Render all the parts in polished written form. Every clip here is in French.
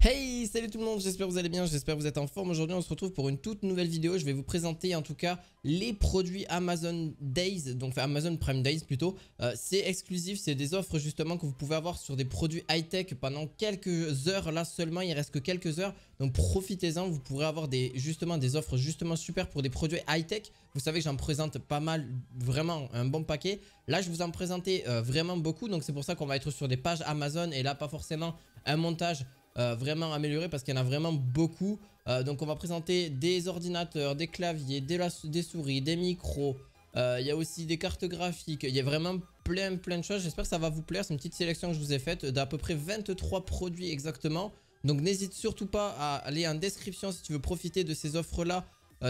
Hey, salut tout le monde, j'espère que vous allez bien, j'espère que vous êtes en forme. Aujourd'hui on se retrouve pour une toute nouvelle vidéo. Je vais vous présenter en tout cas les produits Amazon Days, donc enfin, Amazon Prime Days plutôt. C'est exclusif, c'est des offres justement que vous pouvez avoir sur des produits high-tech pendant quelques heures. Là seulement, il reste que quelques heures, donc profitez-en. Vous pourrez avoir justement des offres justement super pour des produits high-tech. Vous savez que j'en présente pas mal, vraiment un bon paquet. Là je vous en présentais vraiment beaucoup, donc c'est pour ça qu'on va être sur des pages Amazon et là pas forcément un montage vraiment amélioré parce qu'il y en a vraiment beaucoup. Donc on va présenter des ordinateurs, des claviers, des souris, des micros. Il y a aussi des cartes graphiques. Il y a vraiment plein de choses. J'espère que ça va vous plaire. C'est une petite sélection que je vous ai faite d'à peu près 23 produits exactement. Donc n'hésite surtout pas à aller en description si tu veux profiter de ces offres là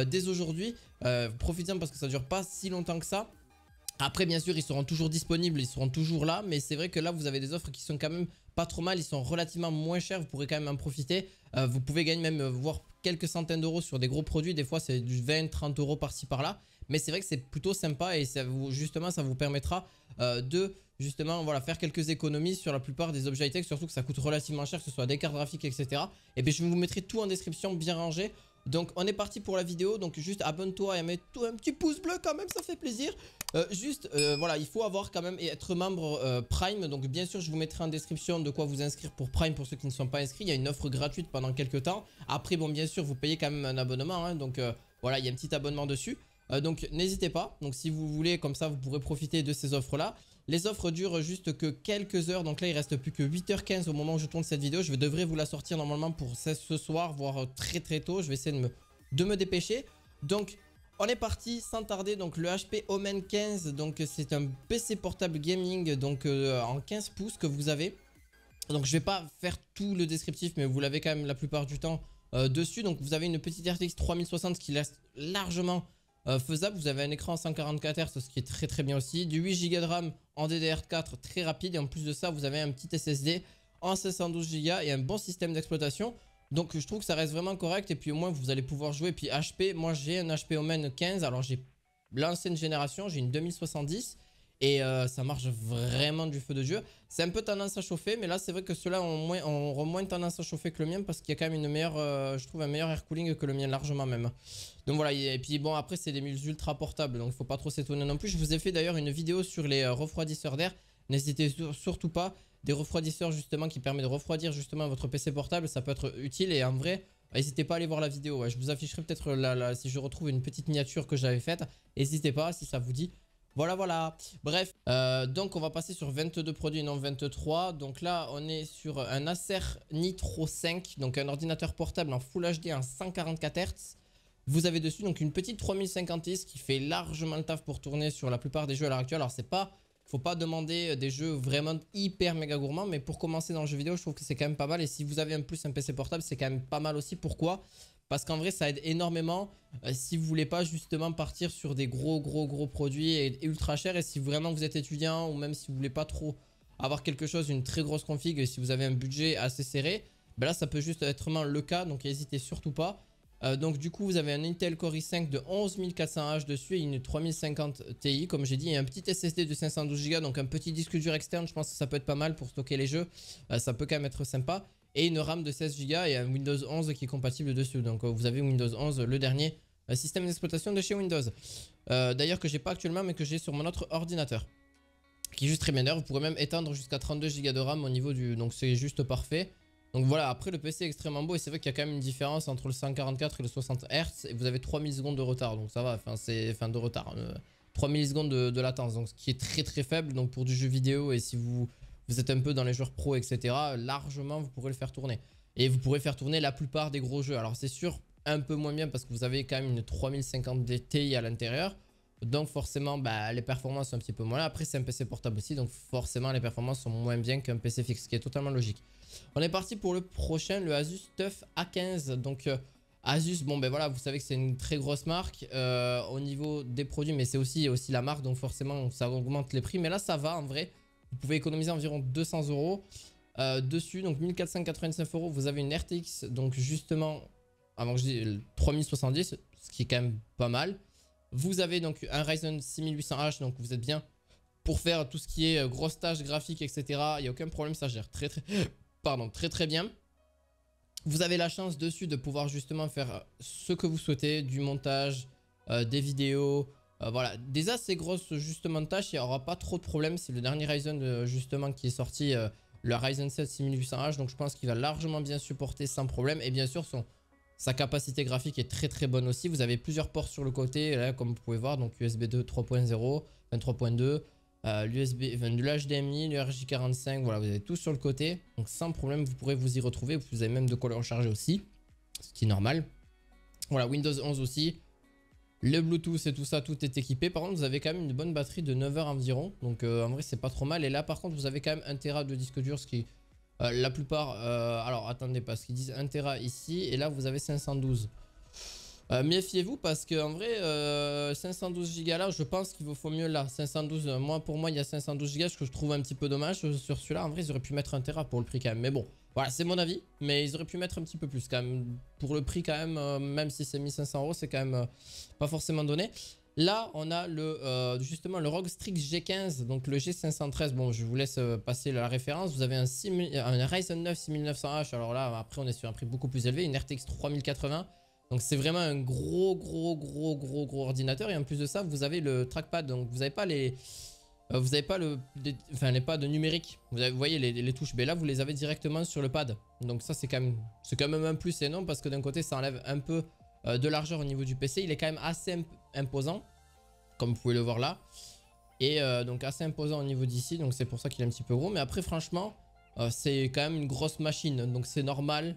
dès aujourd'hui. Profitez-en parce que ça dure pas si longtemps que ça. Après bien sûr ils seront toujours disponibles, ils seront toujours là, mais c'est vrai que là vous avez des offres qui sont quand même pas trop mal, ils sont relativement moins chers, vous pourrez quand même en profiter. Vous pouvez gagner même voire quelques centaines d'euros sur des gros produits, des fois c'est du 20-30 euros par-ci par-là. Mais c'est vrai que c'est plutôt sympa et justement ça vous permettra de justement voilà, faire quelques économies sur la plupart des objets high-tech, surtout que ça coûte relativement cher, que ce soit des cartes graphiques etc. Et puis je vous mettrai tout en description bien rangé. Donc on est parti pour la vidéo, donc juste abonne-toi et mets tout un petit pouce bleu quand même, ça fait plaisir. Voilà, il faut avoir quand même et être membre Prime. Donc bien sûr je vous mettrai en description de quoi vous inscrire pour Prime pour ceux qui ne sont pas inscrits. Il y a une offre gratuite pendant quelques temps. Après bon bien sûr vous payez quand même un abonnement hein, donc voilà il y a un petit abonnement dessus. Donc n'hésitez pas, donc si vous voulez comme ça vous pourrez profiter de ces offres là. Les offres durent juste que quelques heures, donc là il reste plus que 8h15 au moment où je tourne cette vidéo. Je devrais vous la sortir normalement pour ce soir, voire très tôt. Je vais essayer de me dépêcher. Donc on est parti sans tarder, donc le HP Omen 15, donc c'est un PC portable gaming donc en 15 pouces que vous avez. Donc je vais pas faire tout le descriptif mais vous l'avez quand même la plupart du temps dessus. Donc vous avez une petite RTX 3060 qui reste largement faisable. Vous avez un écran 144 Hz ce qui est très bien aussi. Du 8 Go de RAM en DDR4 très rapide. Et en plus de ça vous avez un petit SSD en 512 Go et un bon système d'exploitation. Donc je trouve que ça reste vraiment correct. Et puis au moins vous allez pouvoir jouer. Et puis HP, moi j'ai un HP Omen 15. Alors j'ai l'ancienne génération, j'ai une 2070. Et ça marche vraiment du feu de Dieu. C'est un peu tendance à chauffer, mais là c'est vrai que ceux-là ont moins tendance à chauffer que le mien parce qu'il y a quand même une meilleure, je trouve un meilleur air cooling que le mien largement même. Donc voilà, et puis bon après c'est des mules ultra portables, donc il faut pas trop s'étonner non plus. Je vous ai fait d'ailleurs une vidéo sur les refroidisseurs d'air. N'hésitez surtout pas, des refroidisseurs justement qui permettent de refroidir justement votre PC portable, ça peut être utile et en vrai... N'hésitez pas à aller voir la vidéo, ouais. Je vous afficherai peut-être si je retrouve une petite miniature que j'avais faite. N'hésitez pas si ça vous dit. Voilà. Bref, donc on va passer sur 22 produits, non 23. Donc là, on est sur un Acer Nitro 5, donc un ordinateur portable en Full HD en 144 Hz. Vous avez dessus donc une petite 3050X qui fait largement le taf pour tourner sur la plupart des jeux à l'heure actuelle. Alors c'est pas, faut pas demander des jeux vraiment hyper méga gourmands, mais pour commencer dans le jeu vidéo, je trouve que c'est quand même pas mal. Et si vous avez en plus un PC portable, c'est quand même pas mal aussi. Pourquoi ? Parce qu'en vrai ça aide énormément si vous voulez pas justement partir sur des gros produits et ultra chers. Et si vraiment vous êtes étudiant ou même si vous voulez pas trop avoir quelque chose, une très grosse config, si vous avez un budget assez serré, ben là ça peut juste être le cas, donc n'hésitez surtout pas. Donc du coup vous avez un Intel Core i5 de 11400H dessus et une 3050 Ti comme j'ai dit, et un petit SSD de 512 Go, donc un petit disque dur externe. Je pense que ça peut être pas mal pour stocker les jeux, ça peut quand même être sympa. Et une RAM de 16 Go et un Windows 11 qui est compatible dessus. Donc vous avez Windows 11, le dernier système d'exploitation de chez Windows. D'ailleurs que j'ai pas actuellement mais que j'ai sur mon autre ordinateur. Qui est juste très bien. D'ailleurs vous pourrez même étendre jusqu'à 32 Go de RAM au niveau du... Donc c'est juste parfait. Donc voilà, après le PC est extrêmement beau et c'est vrai qu'il y a quand même une différence entre le 144 et le 60 Hz. Et vous avez 3 millisecondes de retard, donc ça va, enfin c'est... Enfin de retard, 3 millisecondes de latence, donc ce qui est très faible. Donc pour du jeu vidéo et si vous êtes un peu dans les joueurs pro etc, largement vous pourrez le faire tourner. Et vous pourrez faire tourner la plupart des gros jeux. Alors c'est sûr, un peu moins bien parce que vous avez quand même une 3050 Ti à l'intérieur. Donc forcément les performances sont un petit peu moins là. Après c'est un PC portable aussi, donc forcément les performances sont moins bien qu'un PC fixe, ce qui est totalement logique. On est parti pour le prochain, le Asus TUF A15. Donc Asus, bon ben voilà, vous savez que c'est une très grosse marque au niveau des produits, mais c'est aussi la marque, donc forcément ça augmente les prix. Mais là ça va en vrai, vous pouvez économiser environ 200 euros dessus. Donc 1499 euros, vous avez une RTX, donc justement, avant que je dise 3070, ce qui est quand même pas mal. Vous avez donc un Ryzen 6800H, donc vous êtes bien pour faire tout ce qui est grosse tâche graphique, etc. Il n'y a aucun problème, ça gère très bien. Vous avez la chance dessus de pouvoir justement faire ce que vous souhaitez, du montage, des vidéos, voilà, des assez grosses justement tâches. Il n'y aura pas trop de problèmes. C'est le dernier Ryzen justement qui est sorti, le Ryzen 7 6800H. Donc je pense qu'il va largement bien supporter sans problème. Et bien sûr, sa capacité graphique est très très bonne aussi. Vous avez plusieurs ports sur le côté, là, comme vous pouvez voir. Donc USB 2 3.0, 23.2. L'USB, enfin, de l'HDMI, le RJ45, voilà, vous avez tout sur le côté. Donc sans problème, vous pourrez vous y retrouver. Vous avez même de quoi le recharger aussi, ce qui est normal. Voilà, Windows 11 aussi. Le Bluetooth et tout ça, tout est équipé. Par contre, vous avez quand même une bonne batterie de 9 heures environ. Donc en vrai, c'est pas trop mal. Et là, par contre, vous avez quand même 1 Tera de disque dur, ce qui la plupart... alors, attendez, parce qu'ils disent 1 Tera ici. Et là, vous avez 512. Méfiez-vous parce qu'en vrai 512 Go là je pense qu'il vous faut mieux là 512 pour moi il y a 512 Go ce que je trouve un petit peu dommage sur celui-là. En vrai ils auraient pu mettre 1 Tera pour le prix quand même, mais bon voilà c'est mon avis, mais ils auraient pu mettre un petit peu plus quand même pour le prix quand même, même si c'est 1500 €, c'est quand même pas forcément donné. Là on a justement le ROG Strix G15, donc le G513. Bon, je vous laisse passer la référence. Vous avez un Ryzen 9 6900H. alors là après on est sur un prix beaucoup plus élevé, une RTX 3080. Donc c'est vraiment un gros ordinateur. Et en plus de ça, vous avez le trackpad. Donc vous n'avez pas les pads numériques. Vous voyez les touches. Mais là, vous les avez directement sur le pad. Donc ça, c'est quand même un plus énorme parce que d'un côté, ça enlève un peu de largeur au niveau du PC. Il est quand même assez imposant, comme vous pouvez le voir là. Et donc assez imposant au niveau d'ici. Donc c'est pour ça qu'il est un petit peu gros. Mais après, franchement, c'est quand même une grosse machine. Donc c'est normal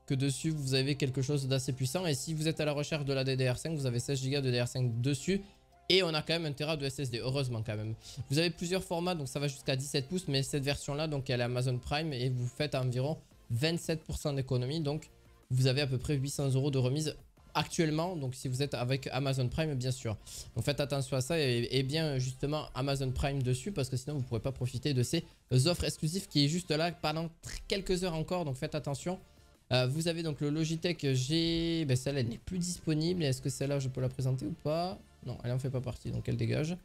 que dessus vous avez quelque chose d'assez puissant. Et si vous êtes à la recherche de la DDR5, vous avez 16 Go de DDR5 dessus. Et on a quand même 1 Tera de SSD, heureusement quand même. Vous avez plusieurs formats, donc ça va jusqu'à 17 pouces. Mais cette version là, donc elle est Amazon Prime. Et vous faites environ 27% d'économie. Donc vous avez à peu près 800 € de remise actuellement. Donc si vous êtes avec Amazon Prime, bien sûr. Donc faites attention à ça et bien justement Amazon Prime dessus. Parce que sinon vous ne pourrez pas profiter de ces offres exclusives qui est juste là pendant quelques heures encore. Donc faites attention. Vous avez donc le Logitech G... Ben celle-là elle n'est plus disponible. Est-ce que celle-là je peux la présenter ou pas? Non, elle en fait pas partie, donc elle dégage.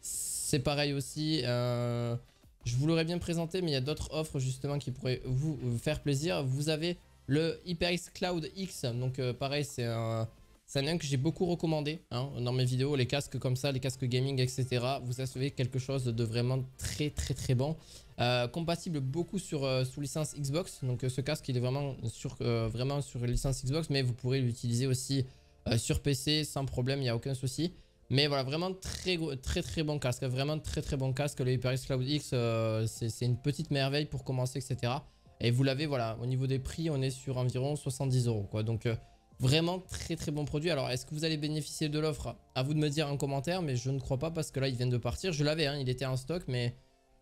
C'est pareil aussi. Je vous l'aurais bien présenté, mais il y a d'autres offres justement qui pourraient vous faire plaisir. Vous avez le HyperX Cloud X. Donc pareil, c'est un que j'ai beaucoup recommandé dans mes vidéos. Les casques comme ça, les casques gaming, etc. Vous avez quelque chose de vraiment très bon. Compatible beaucoup sous licence Xbox. Donc ce casque il est vraiment sur licence Xbox, mais vous pourrez l'utiliser aussi sur PC sans problème, il n'y a aucun souci. Mais voilà, vraiment très bon casque, vraiment très bon casque. Le HyperX Cloud X, c'est une petite merveille pour commencer, etc. Et vous l'avez, voilà, au niveau des prix, on est sur environ 70 € quoi. Donc vraiment très bon produit. Alors est-ce que vous allez bénéficier de l'offre? À vous de me dire en commentaire, mais je ne crois pas parce que là ils viennent de partir. Je l'avais, il était en stock, mais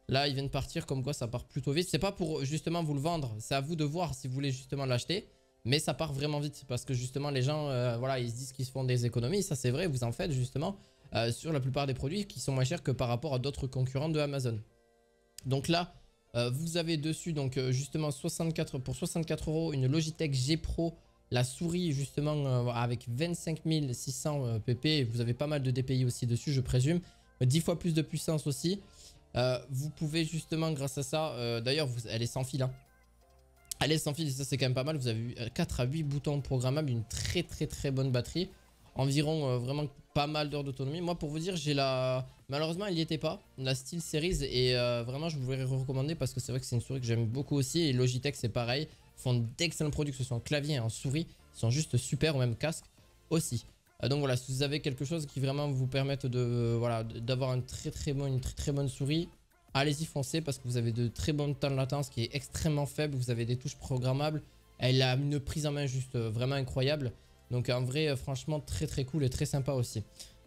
là ils viennent de partir, comme quoi ça part plutôt vite. C'est pas pour justement vous le vendre, c'est à vous de voir si vous voulez justement l'acheter. Mais ça part vraiment vite parce que justement les gens, voilà, ils se disent qu'ils se font des économies. Ça c'est vrai, vous en faites justement sur la plupart des produits qui sont moins chers que par rapport à d'autres concurrents de Amazon. Donc là, vous avez dessus donc justement pour 64 € une Logitech G Pro. La souris justement avec 25 600 pp. Vous avez pas mal de DPI aussi dessus, je présume. 10 fois plus de puissance aussi. Vous pouvez justement grâce à ça, d'ailleurs elle est sans fil. Elle est sans fil et ça c'est quand même pas mal. Vous avez 4 à 8 boutons programmables, une très bonne batterie. Environ vraiment pas mal d'heures d'autonomie. Moi pour vous dire, j'ai malheureusement elle n'y était pas, la SteelSeries. Et vraiment je vous voudrais recommander parce que c'est vrai que c'est une souris que j'aime beaucoup aussi. Et Logitech c'est pareil. Font d'excellents produits, que ce soit en clavier et en souris. Ils sont juste super, ou même casque aussi. Donc voilà, si vous avez quelque chose qui vraiment vous permette d'avoir une très bonne souris, allez-y foncez parce que vous avez de très bons temps de latence qui est extrêmement faible. Vous avez des touches programmables. Elle a une prise en main juste vraiment incroyable. Donc en vrai, franchement, très cool et très sympa aussi.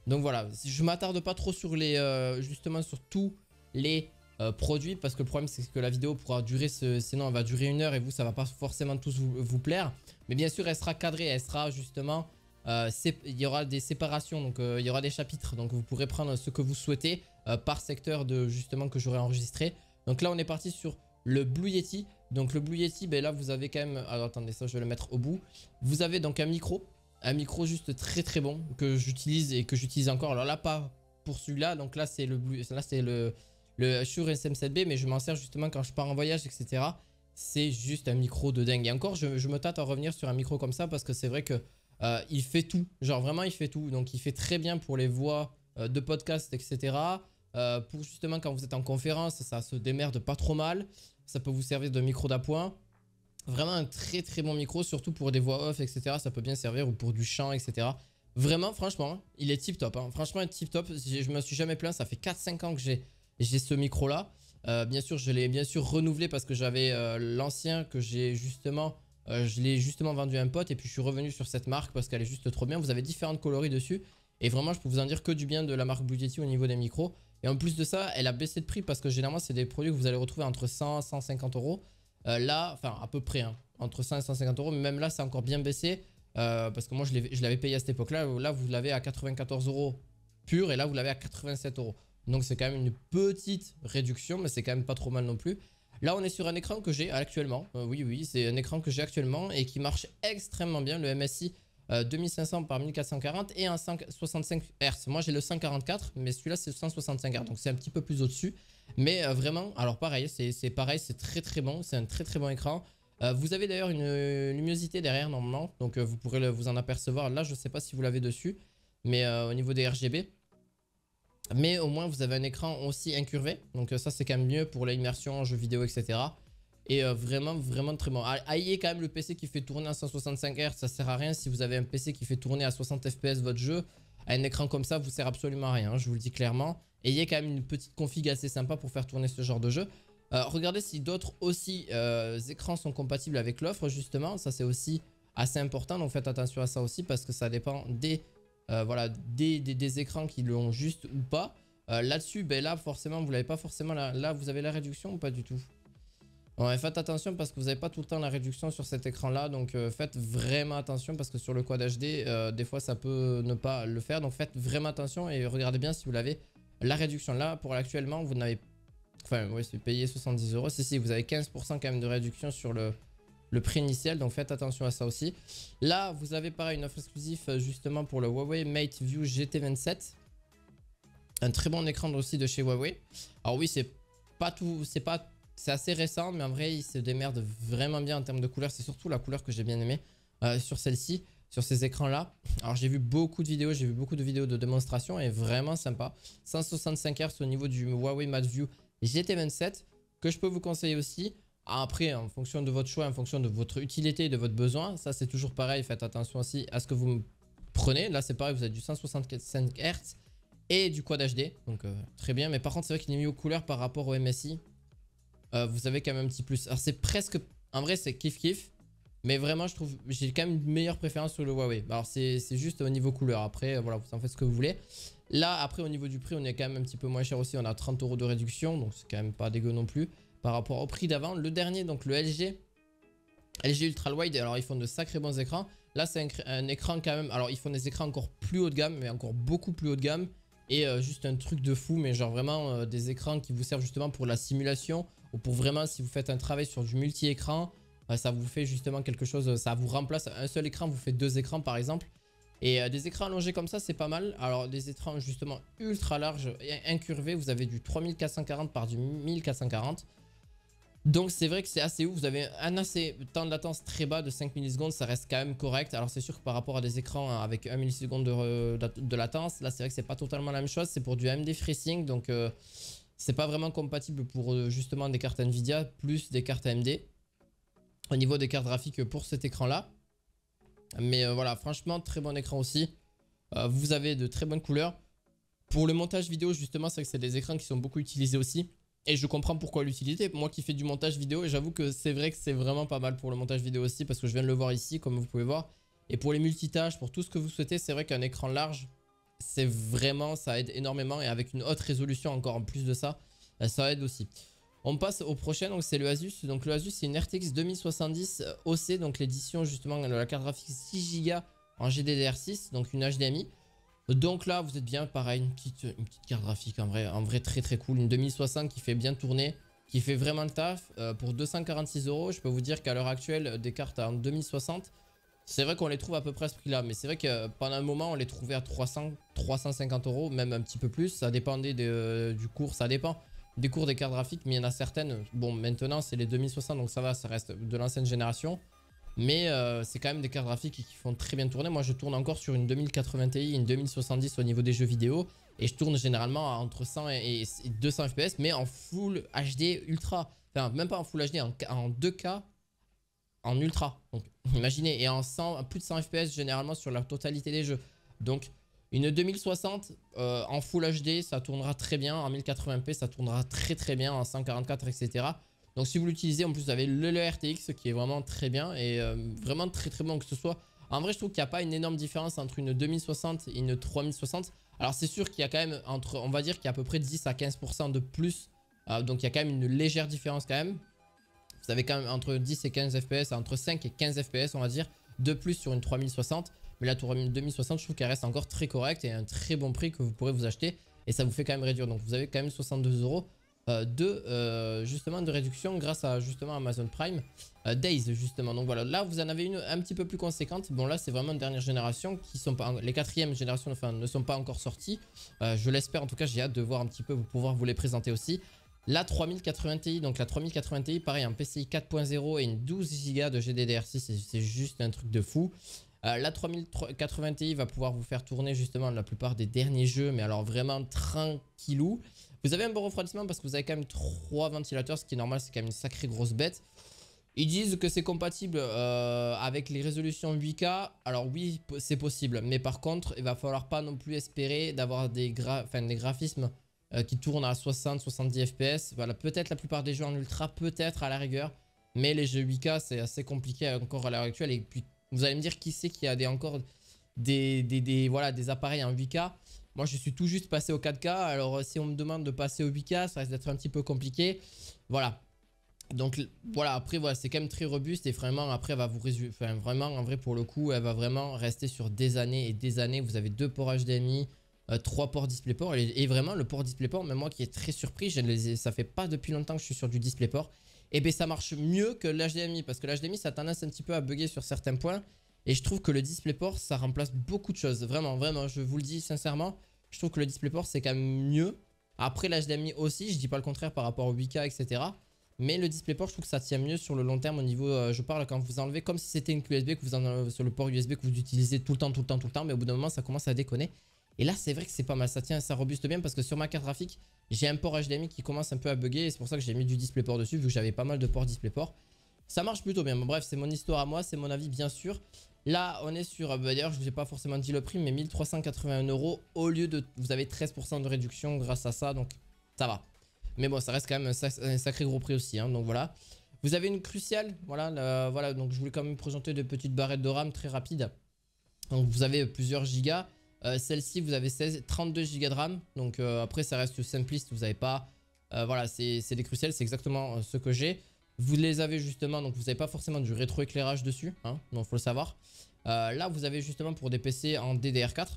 Donc voilà, je m'attarde pas trop sur justement sur tous les produits parce que le problème c'est que la vidéo pourra durer, sinon elle va durer 1 heure et vous ça va pas forcément tous vous plaire. Mais bien sûr elle sera cadrée, elle sera justement, il y aura des séparations, donc il y aura des chapitres. Donc vous pourrez prendre ce que vous souhaitez par secteur justement que j'aurai enregistré. Donc là on est parti sur le Blue Yeti. Donc le Blue Yeti, ben là vous avez quand même, alors attendez, ça je vais le mettre au bout. Vous avez donc un micro juste très bon que j'utilise et que j'utilise encore. Alors là pas pour celui-là, donc là c'est le Shure SM7B, mais je m'en sers justement quand je pars en voyage, etc. c'est juste un micro de dingue. Et encore, je me tâte à revenir sur un micro comme ça parce que c'est vrai que il fait tout. Genre vraiment, il fait tout. Donc il fait très bien pour les voix de podcast, etc. Pour justement quand vous êtes en conférence, ça se démerde pas trop mal. Ça peut vous servir de micro d'appoint. Vraiment un très très bon micro, surtout pour des voix off, etc. Ça peut bien servir ou pour du chant, etc. Vraiment, franchement, il est tip top. Hein. Franchement, tip top. Je me suis jamais plaint. Ça fait 4-5 ans que j'ai ce micro là. Bien sûr, je l'ai bien sûr renouvelé parce que j'avais l'ancien que j'ai justement. Je l'ai justement vendu à un pote et puis je suis revenu sur cette marque parce qu'elle est juste trop bien. Vous avez différentes coloris dessus et vraiment, je peux vous en dire que du bien de la marque Blue Yeti au niveau des micros. Et en plus de ça, elle a baissé de prix parce que généralement, c'est des produits que vous allez retrouver entre 100 et 150 euros. Là, enfin à peu près, hein, entre 100 et 150 euros, mais même là, c'est encore bien baissé. Parce que moi, je l'avais payé à cette époque-là. Là, vous l'avez à 94 euros pur et là, vous l'avez à 87 euros. Donc, c'est quand même une petite réduction, mais c'est quand même pas trop mal non plus. Là, on est sur un écran que j'ai actuellement. Oui, c'est un écran que j'ai actuellement et qui marche extrêmement bien. Le MSI 2500 par 1440 et un 165 Hz. Moi, j'ai le 144, mais celui-là, c'est 165 Hz. Donc, c'est un petit peu plus au-dessus. Mais vraiment, alors pareil, c'est pareil, c'est très très bon. C'est un très très bon écran. Vous avez d'ailleurs une luminosité derrière normalement, donc vous pourrez vous en apercevoir. Là, je ne sais pas si vous l'avez dessus, mais au niveau des RGB. Mais au moins, vous avez un écran aussi incurvé, donc ça c'est quand même mieux pour l'immersion, jeux vidéo, etc. Et vraiment, vraiment très bon. Ayez quand même le PC qui fait tourner à 165 Hz, ça sert à rien. Si vous avez un PC qui fait tourner à 60 FPS votre jeu, un écran comme ça vous sert absolument à rien, hein, je vous le dis clairement. Ayez quand même une petite config assez sympa pour faire tourner ce genre de jeu. Regardez si d'autres aussi écrans sont compatibles avec l'offre justement, ça c'est aussi assez important, donc faites attention à ça aussi parce que ça dépend voilà, des écrans qui l'ont juste ou pas. Là-dessus, ben là forcément vous l'avez pas forcément, là vous avez la réduction ou pas du tout? Ouais, faites attention parce que vous n'avez pas tout le temps la réduction sur cet écran là, donc faites vraiment attention parce que sur le Quad HD, des fois ça peut ne pas le faire, donc faites vraiment attention et regardez bien si vous l'avez la réduction. Là pour l'actuellement vous n'avez, enfin oui, c'est payé 70 euros. Si, vous avez 15% quand même de réduction sur le prix initial, donc faites attention à ça aussi. Là, vous avez pareil une offre exclusive justement pour le Huawei Mate View GT27. Un très bon écran aussi de chez Huawei. Alors oui, c'est pas tout, c'est assez récent, mais en vrai, il se démerde vraiment bien en termes de couleur. C'est surtout la couleur que j'ai bien aimé sur celle-ci, sur ces écrans-là. Alors j'ai vu beaucoup de vidéos, de démonstration et vraiment sympa. 165 Hz au niveau du Huawei Mate View GT27 que je peux vous conseiller aussi. Après, en fonction de votre choix, en fonction de votre utilité et de votre besoin, ça c'est toujours pareil. Faites attention aussi à ce que vous prenez. Là, c'est pareil, vous avez du 165 Hz et du Quad HD. Donc, très bien. Mais par contre, c'est vrai qu'il est mis aux couleurs par rapport au MSI. Vous avez quand même un petit plus. Alors, c'est presque. En vrai, c'est kiff-kiff. Mais vraiment, je trouve. J'ai quand même une meilleure préférence sur le Huawei. Alors, c'est juste au niveau couleur. Après, voilà, vous en faites ce que vous voulez. Là, après, au niveau du prix, on est quand même un petit peu moins cher aussi. On a 30 euros de réduction. Donc, c'est quand même pas dégueu non plus par rapport au prix d'avant. Le dernier, donc le LG Ultra Wide. Alors, ils font de sacrés bons écrans. Là, c'est un écran quand même. Alors, ils font des écrans encore plus haut de gamme, mais encore beaucoup plus haut de gamme. Et juste un truc de fou, mais genre vraiment des écrans qui vous servent justement pour la simulation ou pour vraiment si vous faites un travail sur du multi-écran, ça vous fait justement quelque chose, ça vous remplace un seul écran, vous faites deux écrans par exemple. Et des écrans allongés comme ça, c'est pas mal. Alors des écrans justement ultra larges et incurvés, vous avez du 3440 par du 1440. Donc c'est vrai que c'est assez ouf, vous avez un assez temps de latence très bas de 5 millisecondes, ça reste quand même correct. Alors c'est sûr que par rapport à des écrans avec 1 milliseconde de latence, là c'est vrai que c'est pas totalement la même chose, c'est pour du AMD FreeSync, donc c'est pas vraiment compatible pour justement des cartes Nvidia plus des cartes AMD au niveau des cartes graphiques pour cet écran là. Mais voilà, franchement très bon écran aussi, vous avez de très bonnes couleurs. Pour le montage vidéo justement, c'est vrai que c'est des écrans qui sont beaucoup utilisés aussi. Et je comprends pourquoi l'utilité. Moi qui fais du montage vidéo, et j'avoue que c'est vrai que c'est vraiment pas mal pour le montage vidéo aussi, parce que je viens de le voir ici, comme vous pouvez voir. Et pour les multitâches, pour tout ce que vous souhaitez, c'est vrai qu'un écran large, c'est vraiment, ça aide énormément. Et avec une haute résolution encore en plus de ça, ça aide aussi. On passe au prochain, donc c'est le Asus. Donc le Asus, c'est une RTX 2070 OC, donc l'édition justement de la carte graphique 6 Go en GDDR6, donc une HDMI. Donc là, vous êtes bien, pareil, une petite carte graphique en vrai très très cool. Une 2060 qui fait bien tourner, qui fait vraiment le taf. Pour 246 euros, je peux vous dire qu'à l'heure actuelle, des cartes en 2060, c'est vrai qu'on les trouve à peu près à ce prix-là. Mais c'est vrai que pendant un moment, on les trouvait à 300, 350 euros, même un petit peu plus. Ça dépendait du cours, ça dépend. des cours des cartes graphiques, mais il y en a certaines, bon maintenant c'est les 2060 donc ça va, ça reste de l'ancienne génération. Mais c'est quand même des cartes graphiques qui font très bien tourner. Moi je tourne encore sur une 2080 Ti, une 2070 au niveau des jeux vidéo. Et je tourne généralement entre 100 et 200 FPS, mais en full HD ultra. Enfin même pas en full HD, en 2K en ultra. Donc imaginez, et en 100, plus de 100 FPS généralement sur la totalité des jeux. Donc une 2060 en full HD ça tournera très bien, en 1080p ça tournera très bien, en 144 etc. Donc si vous l'utilisez, en plus vous avez le RTX qui est vraiment très bien et vraiment très bon que ce soit. En vrai je trouve qu'il n'y a pas une énorme différence entre une 2060 et une 3060. Alors c'est sûr qu'il y a quand même entre, on va dire qu'il y a à peu près 10 à 15% de plus. Donc il y a quand même une légère différence quand même. Vous avez quand même entre 10 et 15 FPS, entre 5 et 15 FPS on va dire, de plus sur une 3060. Mais la 2060 je trouve qu'elle reste encore très correcte et un très bon prix que vous pourrez vous acheter. Et ça vous fait quand même réduire. Donc vous avez quand même 62 € justement de réduction grâce à justement Amazon Prime Days justement. Donc voilà, là vous en avez une un petit peu plus conséquente. Bon là c'est vraiment une dernière génération qui sont pas, les quatrièmes générations enfin ne sont pas encore sorties. Je l'espère en tout cas, j'ai hâte de voir un petit peu, pour pouvoir vous les présenter aussi. La 3080 Ti, donc la 3080 Ti pareil, un PCI 4.0 et une 12 Go de GDDR6, c'est juste un truc de fou. La 3080 Ti va pouvoir vous faire tourner justement la plupart des derniers jeux, mais alors vraiment tranquillou. Vous avez un bon refroidissement parce que vous avez quand même 3 ventilateurs, ce qui est normal, c'est quand même une sacrée grosse bête. Ils disent que c'est compatible avec les résolutions 8K. Alors oui, c'est possible, mais par contre, il va falloir pas non plus espérer d'avoir des graphismes qui tournent à 60-70 FPS. Voilà, peut-être la plupart des jeux en ultra, peut-être à la rigueur, mais les jeux 8K c'est assez compliqué encore à l'heure actuelle. Et puis vous allez me dire qui c'est qui a encore des appareils en 8K. Moi je suis tout juste passé au 4K, alors si on me demande de passer au 8K ça risque d'être un petit peu compliqué. Voilà. Donc voilà, après voilà, c'est quand même très robuste et vraiment après elle va vous résumer, enfin vraiment en vrai pour le coup elle va vraiment rester sur des années et des années. Vous avez 2 ports HDMI, 3 ports DisplayPort et vraiment le port DisplayPort, même moi qui est très surpris, ça fait pas depuis longtemps que je suis sur du DisplayPort. Et bien ça marche mieux que l'HDMI parce que l'HDMI ça a tendance un petit peu à bugger sur certains points. Et je trouve que le DisplayPort ça remplace beaucoup de choses, vraiment je vous le dis sincèrement. Je trouve que le DisplayPort c'est quand même mieux. Après l'HDMI aussi, je dis pas le contraire par rapport au 8K etc. Mais le DisplayPort je trouve que ça tient mieux sur le long terme au niveau, je parle quand vous enlevez comme si c'était une clé USB que vous enlevez sur le port USB que vous utilisez tout le temps, mais au bout d'un moment ça commence à déconner. Et là c'est vrai que c'est pas mal, ça tient, ça robuste bien parce que sur ma carte graphique j'ai un port HDMI qui commence un peu à bugger et c'est pour ça que j'ai mis du DisplayPort dessus vu que j'avais pas mal de ports DisplayPort. Ça marche plutôt bien, bon, bref c'est mon histoire à moi, c'est mon avis bien sûr. Là on est sur, d'ailleurs je vous ai pas forcément dit le prix mais 1381 € au lieu de, vous avez 13% de réduction grâce à ça donc ça va. Mais bon ça reste quand même un sacré gros prix aussi hein, donc voilà. Vous avez une Crucial, voilà donc je voulais quand même présenter de petites barrettes de RAM très rapides. Donc vous avez plusieurs gigas. Celle-ci vous avez 32 Go de RAM. Donc après ça reste simpliste, vous n'avez pas... voilà, c'est des Crucial, c'est exactement ce que j'ai. Vous les avez justement, donc vous n'avez pas forcément du rétroéclairage dessus, hein, donc faut le savoir. Là vous avez justement pour des PC en DDR4.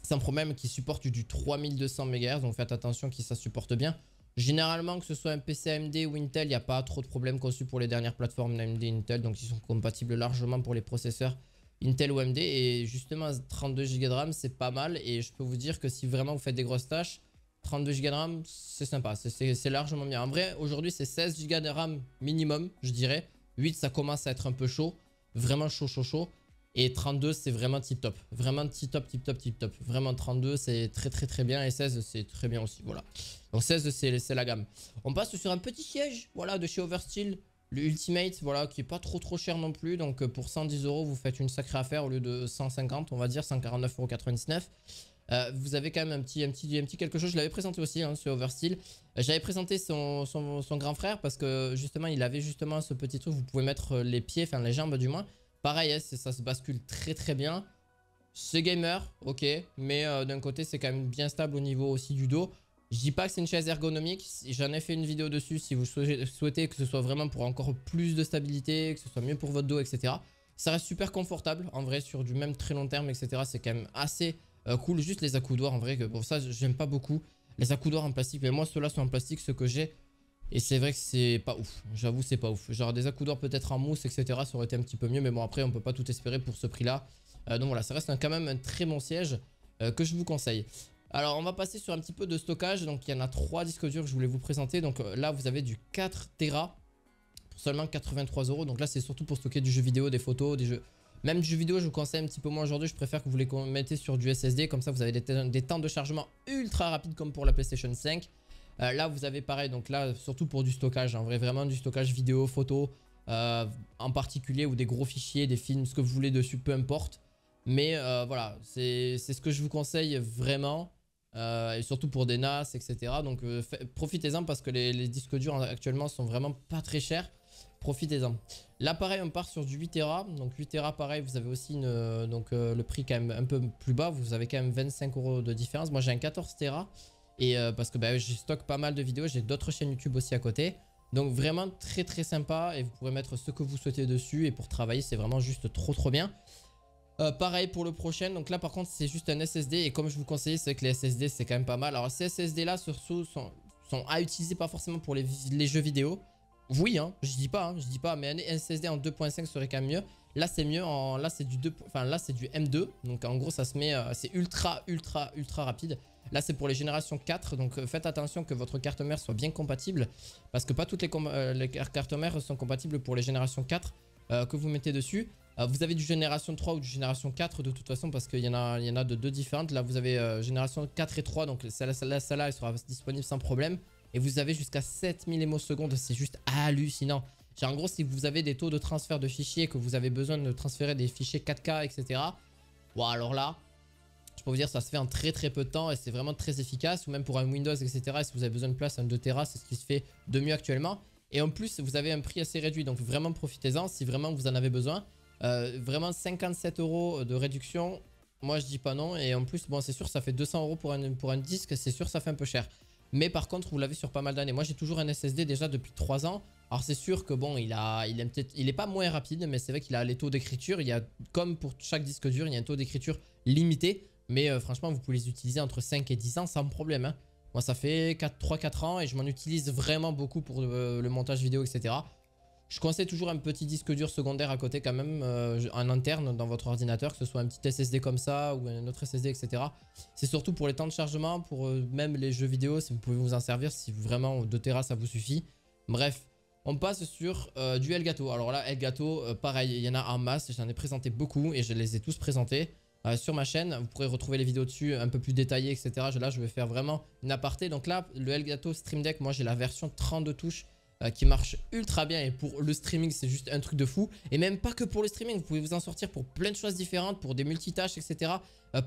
C'est un problème qui supporte du 3200 MHz, donc faites attention que ça supporte bien. Généralement que ce soit un PC AMD ou Intel, il n'y a pas trop de problèmes conçus pour les dernières plateformes AMD et Intel. Donc ils sont compatibles largement pour les processeurs Intel ou AMD. Et justement 32 Go de RAM c'est pas mal. Et je peux vous dire que si vraiment vous faites des grosses tâches, 32 Go de RAM c'est sympa, c'est largement bien. En vrai aujourd'hui c'est 16 Go de RAM minimum je dirais. 8 ça commence à être un peu chaud, vraiment chaud. Et 32 c'est vraiment tip top, vraiment tip top. Vraiment 32 c'est très bien et 16 c'est très bien aussi, voilà. Donc 16 c'est la gamme. On passe sur un petit siège, voilà, de chez Oversteel, le Ultimate, voilà, qui est pas trop cher non plus. Donc pour 110 € vous faites une sacrée affaire au lieu de 150, on va dire 149,99 €. Vous avez quand même un petit quelque chose, je l'avais présenté aussi hein, sur Oversteel. J'avais présenté son grand frère parce que justement il avait justement ce petit truc, vous pouvez mettre les pieds, enfin les jambes du moins. Pareil, ça se bascule très bien. C'est gamer, ok, mais d'un côté c'est quand même bien stable au niveau aussi du dos. Je dis pas que c'est une chaise ergonomique, j'en ai fait une vidéo dessus si vous souhaitez que ce soit vraiment pour encore plus de stabilité, que ce soit mieux pour votre dos, etc. Ça reste super confortable en vrai sur du même très long terme, etc. C'est quand même assez cool. Juste les accoudoirs en vrai, que pour ça j'aime pas beaucoup. Les accoudoirs en plastique, mais moi ceux-là sont en plastique, ceux que j'ai. Et c'est vrai que c'est pas ouf, j'avoue c'est pas ouf. Genre des accoudoirs peut-être en mousse etc, ça aurait été un petit peu mieux. Mais bon après on peut pas tout espérer pour ce prix là. Donc voilà, ça reste quand même un très bon siège que je vous conseille. Alors on va passer sur un petit peu de stockage. Donc il y en a 3 disques durs que je voulais vous présenter. Donc là vous avez du 4 Tera pour seulement 83 €. Donc là c'est surtout pour stocker du jeu vidéo, des photos, des jeux. Même du jeu vidéo je vous conseille un petit peu moins aujourd'hui. Je préfère que vous les mettez sur du SSD. Comme ça vous avez des temps de chargement ultra rapides comme pour la PlayStation 5. Là vous avez pareil, donc là surtout pour du stockage, en vrai vraiment du stockage vidéo, photo en particulier, ou des gros fichiers, des films, ce que vous voulez dessus, peu importe. Mais voilà, c'est ce que je vous conseille vraiment, et surtout pour des NAS, etc. Donc profitez-en parce que les disques durs actuellement sont vraiment pas très chers. Profitez-en. Là pareil on part sur du 8 Tera. Donc 8 Tera pareil vous avez aussi le prix quand même un peu plus bas. Vous avez quand même 25 € de différence. Moi j'ai un 14 Tera. Et parce que bah, je stocke pas mal de vidéos, j'ai d'autres chaînes YouTube aussi à côté. Donc vraiment très très sympa et vous pourrez mettre ce que vous souhaitez dessus. Et pour travailler c'est vraiment juste trop bien. Pareil pour le prochain, donc là par contre c'est juste un SSD. Et comme je vous conseillais, c'est que les SSD c'est quand même pas mal. Alors ces SSD là surtout sont à utiliser pas forcément pour les jeux vidéo. Oui hein, je dis pas, mais un SSD en 2.5 serait quand même mieux. Là c'est mieux, là c'est du M2. Donc en gros ça se met, c'est ultra rapide. Là c'est pour les générations 4. Donc faites attention que votre carte mère soit bien compatible. Parce que pas toutes les cartes mères sont compatibles pour les générations 4 que vous mettez dessus. Vous avez du génération 3 ou du génération 4 de toute façon, parce qu'il y en a de 2 différentes. Là vous avez génération 4 et 3. Donc celle-là elle sera disponible sans problème. Et vous avez jusqu'à 7000 émosecondes, c'est juste hallucinant. Genre en gros si vous avez des taux de transfert de fichiers, que vous avez besoin de transférer des fichiers 4K etc. Bon alors là, je peux vous dire ça se fait en très peu de temps et c'est vraiment très efficace. Ou même pour un Windows etc. Et si vous avez besoin de place, un 2 Tera c'est ce qui se fait de mieux actuellement. Et en plus vous avez un prix assez réduit, donc vraiment profitez-en si vraiment vous en avez besoin. Vraiment 57 € de réduction, moi je dis pas non. Et en plus bon c'est sûr ça fait 200 € pour un disque, c'est sûr ça fait un peu cher. Mais par contre vous l'avez sur pas mal d'années. Moi j'ai toujours un SSD déjà depuis 3 ans. Alors c'est sûr que bon il est pas moins rapide, mais c'est vrai qu'il a les taux d'écriture. Il y a, comme pour chaque disque dur, il y a un taux d'écriture limité. Mais franchement vous pouvez les utiliser entre 5 et 10 ans sans problème hein. Moi ça fait 3-4 ans et je m'en utilise vraiment beaucoup pour le montage vidéo etc. Je conseille toujours un petit disque dur secondaire à côté quand même, en interne dans votre ordinateur, que ce soit un petit SSD comme ça ou un autre SSD etc. C'est surtout pour les temps de chargement, pour même les jeux vidéo, si vous pouvez vous en servir, si vraiment 2 Tera ça vous suffit. Bref, on passe sur du Elgato. Alors là Elgato, pareil, il y en a en masse, j'en ai présenté beaucoup et je les ai tous présentés sur ma chaîne. Vous pourrez retrouver les vidéos dessus un peu plus détaillées etc. Là je vais faire vraiment une aparté. Donc là le Elgato Stream Deck, moi j'ai la version 32 touches. Qui marche ultra bien et pour le streaming c'est juste un truc de fou. Et même pas que pour le streaming, vous pouvez vous en sortir pour plein de choses différentes, pour des multitâches etc.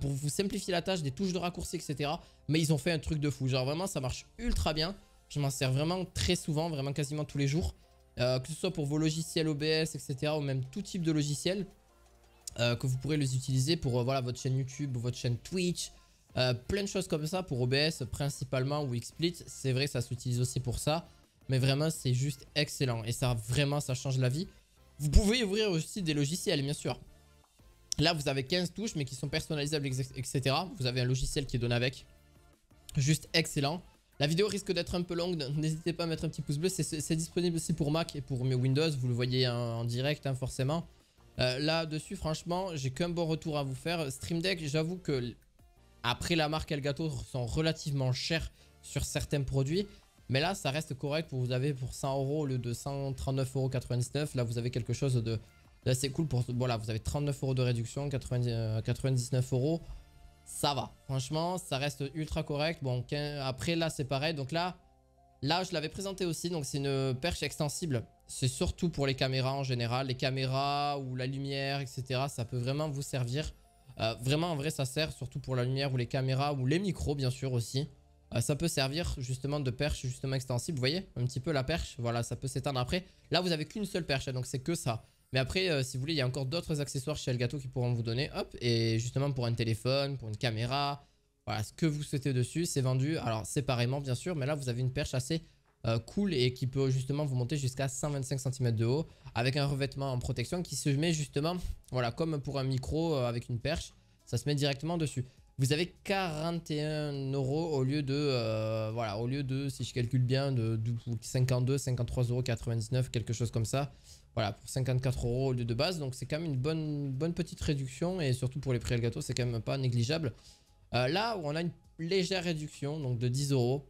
Pour vous simplifier la tâche, des touches de raccourci etc. Mais ils ont fait un truc de fou, genre vraiment ça marche ultra bien. Je m'en sers vraiment très souvent, vraiment quasiment tous les jours, que ce soit pour vos logiciels OBS etc. ou même tout type de logiciel que vous pourrez les utiliser pour voilà, votre chaîne YouTube ou votre chaîne Twitch. Plein de choses comme ça pour OBS principalement ou XSplit. C'est vrai ça s'utilise aussi pour ça. Mais vraiment c'est juste excellent et ça vraiment ça change la vie. Vous pouvez ouvrir aussi des logiciels bien sûr. Là vous avez 15 touches mais qui sont personnalisables etc. Vous avez un logiciel qui est donné avec. Juste excellent. La vidéo risque d'être un peu longue, n'hésitez pas à mettre un petit pouce bleu. C'est disponible aussi pour Mac et pour Windows. Vous le voyez en direct hein, forcément. Là dessus franchement j'ai qu'un bon retour à vous faire. Stream Deck j'avoue que après la marque Elgato sont relativement chers sur certains produits. Mais là ça reste correct, vous avez pour 100 € au lieu de 139,99 €. Là vous avez quelque chose d'assez cool pour, voilà, vous avez 39 € de réduction, 99 €. Ça va, franchement ça reste ultra correct. Bon après là c'est pareil, donc là je l'avais présenté aussi. Donc c'est une perche extensible, c'est surtout pour les caméras en général. Les caméras ou la lumière etc. ça peut vraiment vous servir. Vraiment en vrai ça sert surtout pour la lumière ou les caméras ou les micros bien sûr aussi. Ça peut servir justement de perche justement extensible. Vous voyez un petit peu la perche, voilà ça peut s'étendre après. Là vous avez qu'une seule perche donc c'est que ça. Mais après si vous voulez il y a encore d'autres accessoires chez Elgato qui pourront vous donner. Hop, et justement pour un téléphone, pour une caméra, voilà ce que vous souhaitez dessus. C'est vendu alors séparément bien sûr. Mais là vous avez une perche assez cool et qui peut justement vous monter jusqu'à 125 cm de haut. Avec un revêtement en protection qui se met justement, voilà comme pour un micro avec une perche. Ça se met directement dessus. Vous avez 41 € au lieu de, voilà, au lieu de, si je calcule bien, de 52, 53,99 €, quelque chose comme ça. Voilà, pour 54 € au lieu de base. Donc c'est quand même une bonne petite réduction et surtout pour les prix Elgato, c'est quand même pas négligeable. Là où on a une légère réduction, donc de 10 €.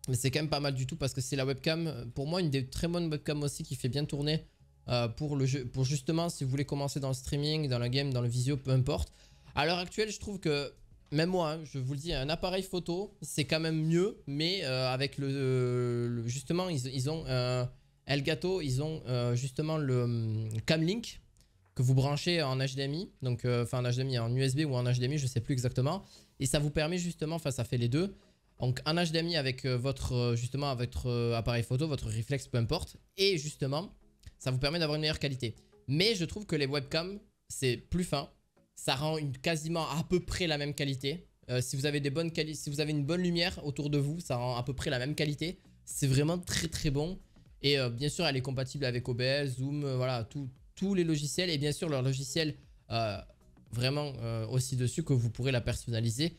Mais c'est quand même pas mal du tout parce que c'est la webcam, pour moi, une des très bonnes webcams aussi qui fait bien tourner pour le jeu, pour justement si vous voulez commencer dans le streaming, dans la game, dans le visio, peu importe. À l'heure actuelle, je trouve que, même moi, hein, je vous le dis, un appareil photo, c'est quand même mieux, mais avec justement, ils ont Elgato, ils ont justement le Camlink que vous branchez en HDMI, donc enfin en HDMI, en USB ou en HDMI, je sais plus exactement, et ça vous permet justement, enfin ça fait les deux. Donc un HDMI avec justement avec votre appareil photo, votre réflexe, peu importe. Et justement, ça vous permet d'avoir une meilleure qualité. Mais je trouve que les webcams, c'est plus fin. Ça rend quasiment à peu près la même qualité. Si vous avez si vous avez une bonne lumière autour de vous, ça rend à peu près la même qualité. C'est vraiment très très bon. Et bien sûr, elle est compatible avec OBS, Zoom, voilà, tous les logiciels. Et bien sûr, leur logiciel vraiment aussi dessus que vous pourrez la personnaliser.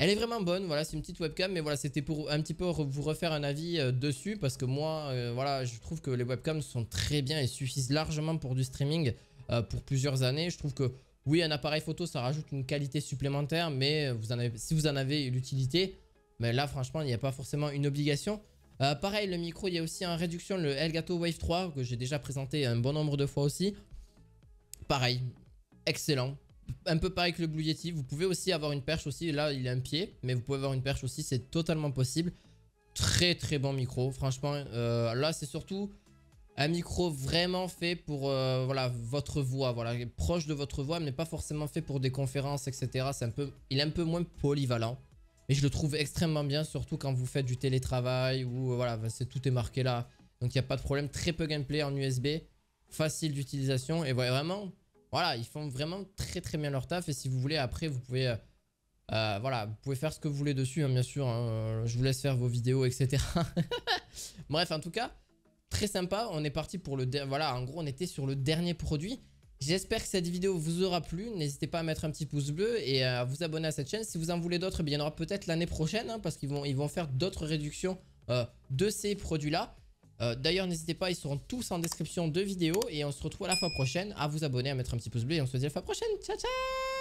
Elle est vraiment bonne, voilà, c'est une petite webcam, mais voilà, c'était pour un petit peu vous refaire un avis dessus, parce que moi, voilà, je trouve que les webcams sont très bien et suffisent largement pour du streaming pour plusieurs années. Je trouve que, oui, un appareil photo, ça rajoute une qualité supplémentaire, mais si vous en avez l'utilité, mais là, franchement, il n'y a pas forcément une obligation. Pareil, le micro, il y a aussi en réduction le Elgato Wave 3, que j'ai déjà présenté un bon nombre de fois aussi. Pareil, excellent. Un peu pareil que le Blue Yeti, vous pouvez aussi avoir une perche aussi, là il a un pied, mais vous pouvez avoir une perche aussi, c'est totalement possible. Très très bon micro, franchement, là c'est surtout un micro vraiment fait pour voilà, votre voix, voilà, proche de votre voix, mais pas forcément fait pour des conférences, etc. Il est un peu moins polyvalent, mais je le trouve extrêmement bien, surtout quand vous faites du télétravail ou voilà, tout est marqué là, donc il n'y a pas de problème. Très peu gameplay en USB, facile d'utilisation et vraiment... Voilà, ils font vraiment très très bien leur taf. Et si vous voulez, après, vous pouvez, voilà, vous pouvez faire ce que vous voulez dessus, hein, bien sûr. Hein, je vous laisse faire vos vidéos, etc. Bref, en tout cas, très sympa. On est parti pour voilà, en gros, on était sur le dernier produit. J'espère que cette vidéo vous aura plu. N'hésitez pas à mettre un petit pouce bleu et à vous abonner à cette chaîne. Si vous en voulez d'autres, il y en aura peut-être l'année prochaine, hein, parce qu'ils vont faire d'autres réductions de ces produits-là. D'ailleurs, n'hésitez pas, ils seront tous en description de vidéo. Et on se retrouve à la fois prochaine. À vous abonner, à mettre un petit pouce bleu. Et on se dit à la fois prochaine. Ciao, ciao!